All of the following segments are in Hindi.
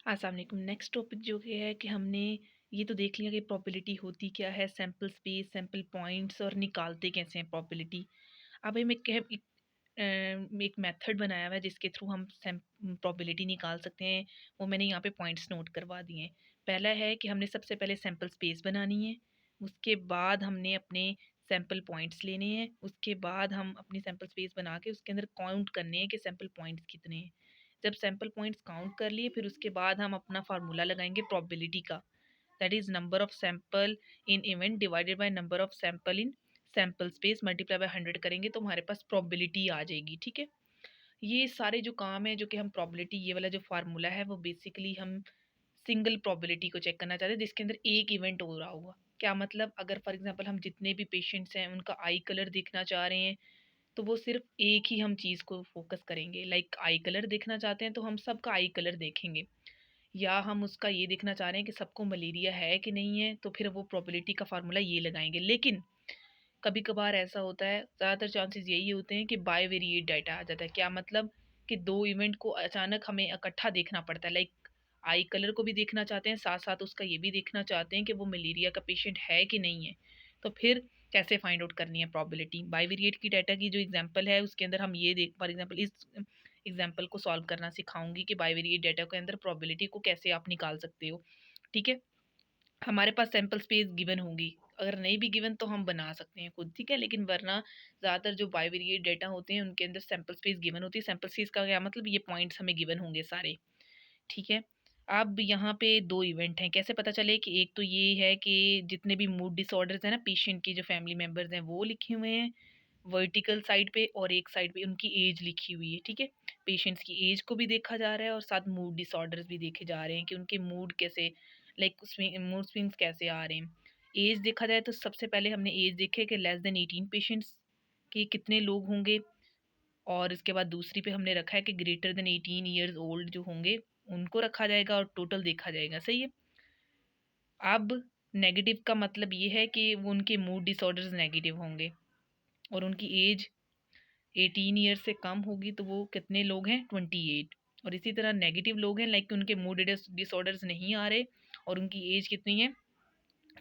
अस्सलाम वालेकुम। नेक्स्ट टॉपिक जो कि है कि हमने ये तो देख लिया कि प्रोबेबिलिटी होती क्या है, सैंपल स्पेस, सैंपल पॉइंट्स और निकालते कैसे हैं प्रोबेबिलिटी। अब हम एक मेथड बनाया हुआ है जिसके थ्रू हम प्रोबेबिलिटी निकाल सकते हैं। वो मैंने यहाँ पे पॉइंट्स नोट करवा दिए हैं। पहला है कि हमने सबसे पहले सैंपल स्पेस बनानी है, उसके बाद हमने अपने सैंपल पॉइंट्स लेने हैं, उसके बाद हम अपनी सैंपल स्पेस बना के उसके अंदर काउंट करने हैं कि सैंपल पॉइंट्स कितने हैं। जब सैंपल पॉइंट्स काउंट कर लिए फिर उसके बाद हम अपना फार्मूला लगाएंगे प्रोबेबिलिटी का, that is number of sample in event divided by number of sample in sample space multiply by 100 करेंगे तो हमारे पास प्रोबेबिलिटी आ जाएगी। ठीक है, ये सारे जो काम है जो कि हम प्रोबेबिलिटी, ये वाला जो फार्मूला है वो बेसिकली हम सिंगल प्रोबेबिलिटी को चेक करना चाहते हैं जिसके अंदर एक इवेंट हो रहा होगा। क्या मतलब, अगर फॉर एग्जांपल हम जितने भी पेशेंट्स हैं उनका आई कलर देखना चाह रहे हैं तो वो सिर्फ एक ही हम चीज़ को फोकस करेंगे। लाइक आई कलर देखना चाहते हैं तो हम सबका आई कलर देखेंगे, या हम उसका ये देखना चाह रहे हैं कि सबको मलेरिया है कि नहीं है तो फिर वो प्रोबेबिलिटी का फार्मूला ये लगाएंगे। लेकिन कभी कभार ऐसा होता है, ज़्यादातर चांसेस यही होते हैं कि बाय वेरिएट डाटा आ जाता है। क्या मतलब कि दो इवेंट को अचानक हमें इकट्ठा देखना पड़ता है। लाइक आई कलर को भी देखना चाहते हैं, साथ साथ उसका ये भी देखना चाहते हैं कि वो मलेरिया का पेशेंट है कि नहीं है। तो फिर कैसे फाइंड आउट करनी है प्रोबेबिलिटी। बाय वेरिएट की डाटा की जो एग्जांपल है उसके अंदर हम ये देख, फॉर एग्जांपल इस एग्जांपल को सॉल्व करना सिखाऊंगी कि बाय वेरिएट डाटा के अंदर प्रोबेबिलिटी को कैसे आप निकाल सकते हो। ठीक है, हमारे पास सैंपल स्पेस गिवन होगी, अगर नहीं भी गिवन तो हम बना सकते हैं खुद। ठीक है, लेकिन वरना ज़्यादातर जो बाइवेरिएट डेटा होते हैं उनके अंदर सैंपल स्पेस गिवन होती है। सैंपल स्पेस का क्या मतलब, ये पॉइंट्स हमें गिवन होंगे सारे। ठीक है, अब यहाँ पे दो इवेंट हैं, कैसे पता चले कि एक तो ये है कि जितने भी मूड डिसऑर्डर्स हैं ना पेशेंट की, जो फैमिली मेम्बर्स हैं वो लिखे हुए हैं वर्टिकल साइड पे, और एक साइड पे उनकी एज लिखी हुई है। ठीक है, पेशेंट्स की एज को भी देखा जा रहा है और साथ मूड डिसऑर्डर्स भी देखे जा रहे हैं कि उनके मूड कैसे, लाइक उसमें मूड स्विंग्स कैसे आ रहे हैं। एज देखा जाए तो सबसे पहले हमने एज देखे कि लेस देन 18 पेशेंट्स के कितने लोग होंगे, और इसके बाद दूसरी पे हमने रखा है कि ग्रेटर देन 18 ईयर्स ओल्ड जो होंगे उनको रखा जाएगा और टोटल देखा जाएगा। सही है। अब नेगेटिव का मतलब ये है कि वो उनके मूड डिसऑर्डर्स नेगेटिव होंगे और उनकी एज 18 ईयर से कम होगी तो वो कितने लोग हैं, 28। और इसी तरह नेगेटिव लोग हैं, लाइक उनके मूड डिसऑर्डर्स नहीं आ रहे और उनकी एज कितनी है,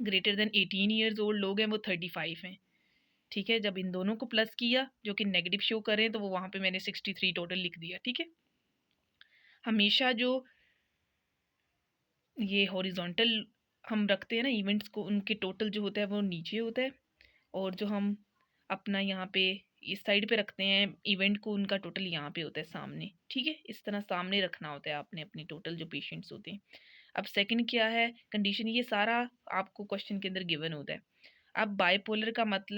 ग्रेटर देन 18 ईयर्स ओल्ड लोग हैं वो 35 हैं। ठीक है, जब इन दोनों को प्लस किया जो कि नेगेटिव शो कर रहे हैं तो वो वहाँ पे मैंने 63 टोटल लिख दिया। ठीक है, हमेशा जो ये हॉरिजॉन्टल हम रखते हैं ना इवेंट्स को, उनके टोटल जो होता है वो नीचे होता है, और जो हम अपना यहाँ पे इस साइड पे रखते हैं इवेंट को, उनका टोटल यहाँ पे होता है सामने। ठीक है, इस तरह सामने रखना होता है आपने अपनी टोटल जो पेशेंट्स होते हैं। अब सेकंड क्या है कंडीशन, ये सारा आपको क्वेश्चन के अंदर गिवन होता है। अब बाइपोलर का मतलब